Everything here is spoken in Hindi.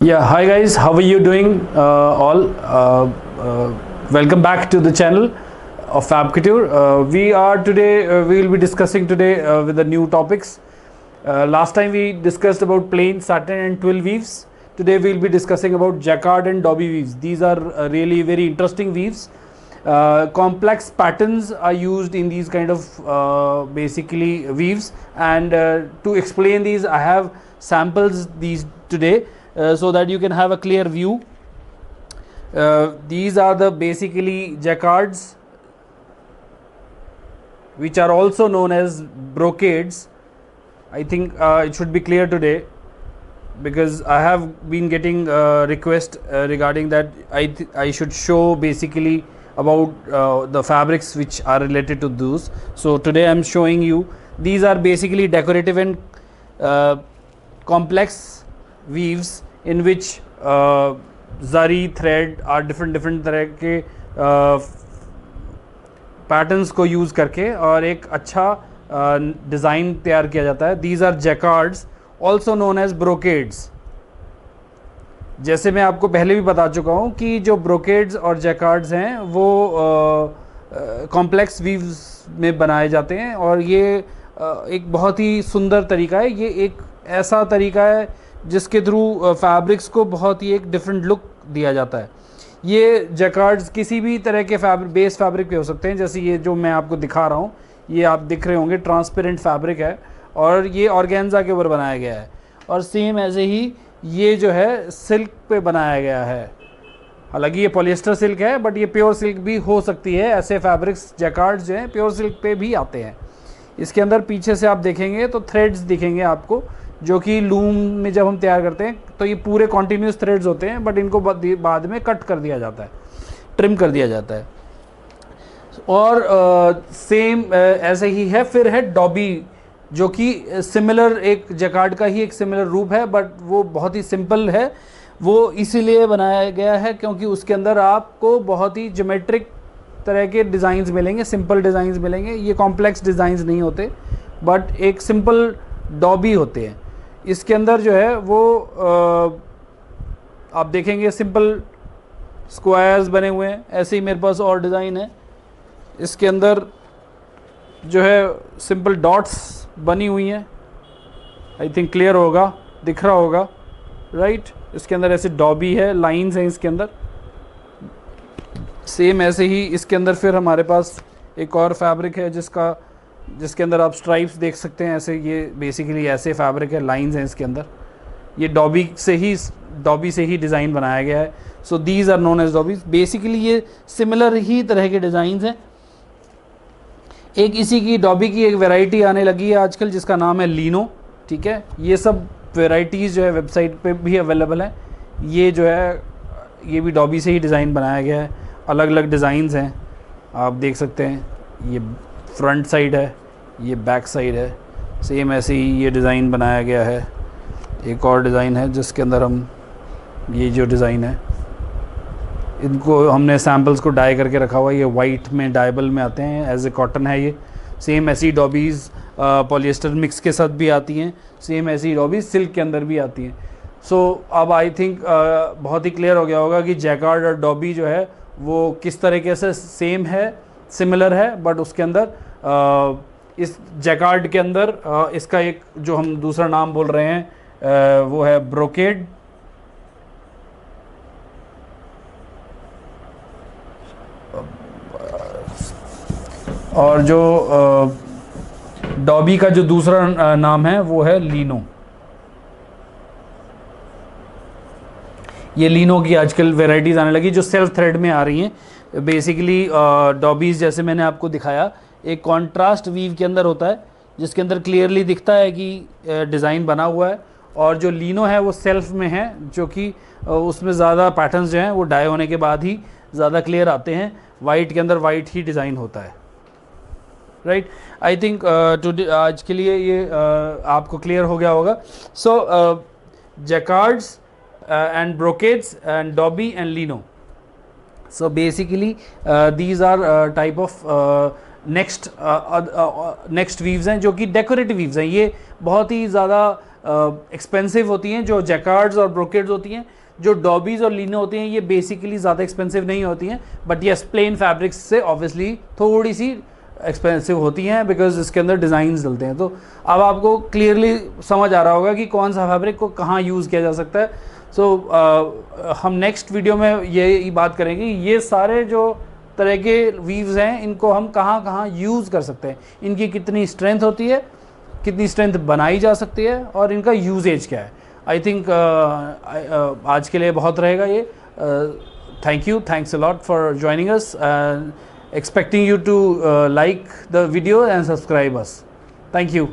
Yeah, hi guys, how are you doing all? Welcome back to the channel of Fab Couture. We will be discussing today with the new topics. Last time we discussed about plain, satin and twill weaves. Today we will be discussing about jacquard and dobby weaves. These are really very interesting weaves. Complex patterns are used in these kind of basically weaves, and to explain these I have samples these today. So that you can have a clear view. These are the basically jacquards, which are also known as brocades. I think it should be clear today, because I have been getting request regarding that I should show basically about the fabrics which are related to those. So today I am showing you. These are basically decorative and complex weaves in which zari thread और different तरह के पैटर्न्स को यूज़ करके और एक अच्छा डिज़ाइन तैयार किया जाता है. These are jacquards, also known as brocades. जैसे मैं आपको पहले भी बता चुका हूँ कि जो ब्रोकेड्स और जैकार्ड्स हैं वो कॉम्प्लेक्स वीव्स में बनाए जाते हैं, और ये एक बहुत ही सुंदर तरीका है. ये एक ऐसा तरीका है जिसके थ्रू फैब्रिक्स को बहुत ही एक डिफरेंट लुक दिया जाता है. ये जैकार्ड्स किसी भी तरह के बेस फैब्रिक पे हो सकते हैं. जैसे ये जो मैं आपको दिखा रहा हूँ, ये आप दिख रहे होंगे ट्रांसपेरेंट फैब्रिक है और ये ऑर्गेन्जा के ऊपर बनाया गया है. और सेम ऐसे ही ये जो है सिल्क पे बनाया गया है. हालांकि ये पॉलिएस्टर सिल्क है, बट ये प्योर सिल्क भी हो सकती है. ऐसे फैब्रिक्स जैकार्ड्स जो हैं प्योर सिल्क पे भी आते हैं. इसके अंदर पीछे से आप देखेंगे तो थ्रेड्स दिखेंगे आपको, जो कि लूम में जब हम तैयार करते हैं तो ये पूरे कॉन्टीन्यूस थ्रेड्स होते हैं, बट इनको बाद में कट कर दिया जाता है, ट्रिम कर दिया जाता है. और सेम ऐसे ही है. फिर है डॉबी, जो कि सिमिलर एक जैकार्ड का ही एक सिमिलर रूप है, बट वो बहुत ही सिंपल है. वो इसीलिए बनाया गया है क्योंकि उसके अंदर आपको बहुत ही ज्योमेट्रिक तरह के डिज़ाइंस मिलेंगे, सिंपल डिज़ाइंस मिलेंगे. ये कॉम्प्लेक्स डिज़ाइंस नहीं होते, बट एक सिंपल डॉबी होते हैं. इसके अंदर जो है वो आप देखेंगे सिंपल स्क्वायर्स बने हुए हैं. ऐसे ही मेरे पास और डिज़ाइन है. इसके अंदर जो है सिंपल डॉट्स बनी हुई हैं. आई थिंक क्लियर होगा, दिख रहा होगा, राइट. इसके अंदर ऐसे डॉबी है, लाइंस हैं इसके अंदर. सेम ऐसे ही इसके अंदर फिर हमारे पास एक और फैब्रिक है जिसके अंदर आप स्ट्राइप्स देख सकते हैं. ऐसे ये बेसिकली ऐसे फैब्रिक है, लाइंस हैं इसके अंदर. ये डॉबी से ही डिज़ाइन बनाया गया है. So these are known as dobbies. Basically ये सिमिलर ही तरह के डिज़ाइंस हैं. एक इसी की डॉबी की एक वैरायटी आने लगी है आजकल, जिसका नाम है लीनो. ठीक है, ये सब वैरायटीज़ जो है वेबसाइट पे भी अवेलेबल है. ये जो है ये भी डॉबी से ही डिज़ाइन बनाया गया है. अलग अलग डिज़ाइंस हैं, आप देख सकते हैं. ये फ्रंट साइड है, ये बैक साइड है. सेम ऐसे ही ये डिज़ाइन बनाया गया है. एक और डिज़ाइन है जिसके अंदर हम ये जो डिज़ाइन है, इनको हमने सैम्पल्स को डाई करके रखा हुआ है. ये वाइट में डाइबल में आते हैं, एज ए कॉटन है ये. सेम ऐसी डॉबीज़ पॉलिएस्टर मिक्स के साथ भी आती हैं. सेम ऐसी डॉबीज़ सिल्क के अंदर भी आती हैं. सो अब आई थिंक बहुत ही क्लियर हो गया होगा कि जैकार्ड और डॉबी जो है वो किस तरीके से सेम है, सिमिलर है, बट उसके अंदर इस जैकार्ड के अंदर इसका एक जो हम दूसरा नाम बोल रहे हैं वो है ब्रोकेड. और जो डॉबी का जो दूसरा नाम है वो है लीनो. ये लीनो की आजकल वैरायटीज़ आने लगी जो सेल्फ थ्रेड में आ रही हैं. बेसिकली डॉबीज़ जैसे मैंने आपको दिखाया एक कॉन्ट्रास्ट वीव के अंदर होता है, जिसके अंदर क्लियरली दिखता है कि डिज़ाइन बना हुआ है. और जो लीनो है वो सेल्फ में है, जो कि उसमें ज़्यादा पैटर्न्स जो हैं वो डाई होने के बाद ही ज़्यादा क्लियर आते हैं. वाइट के अंदर वाइट ही डिज़ाइन होता है, राइट. आई थिंक टुडे आज के लिए ये आपको क्लियर हो गया होगा. सो जैकार्ड्स and brocades and dobby and lino. So basically these are type of next weaves हैं जो कि डेकोरेटिव weaves हैं. ये बहुत ही ज़्यादा एक्सपेंसिव होती हैं, जो जैकार्ड्स और ब्रोकेड्स होती हैं। जो डॉबीज़ और लीनो होती हैं ये बेसिकली ज़्यादा एक्सपेंसिव नहीं होती हैं, बट यस प्लेन फैब्रिक्स से ऑब्वियसली थोड़ी सी एक्सपेंसिव होती हैं बिकॉज इसके अंदर डिज़ाइंस डलते हैं। तो अब आपको क्लियरली समझ आ रहा होगा कि कौन सा फैब्रिक को कहाँ यूज़ किया जा सकता है। सो हम नेक्स्ट वीडियो में ये बात करेंगे ये सारे जो तरह के वीव्स हैं इनको हम कहाँ कहाँ यूज़ कर सकते हैं, इनकी कितनी स्ट्रेंथ होती है, कितनी स्ट्रेंथ बनाई जा सकती है और इनका यूजेज क्या है। आई थिंक आज के लिए बहुत रहेगा ये। Thank you, thanks a lot for joining us, expecting you to like the video and subscribe us. Thank you.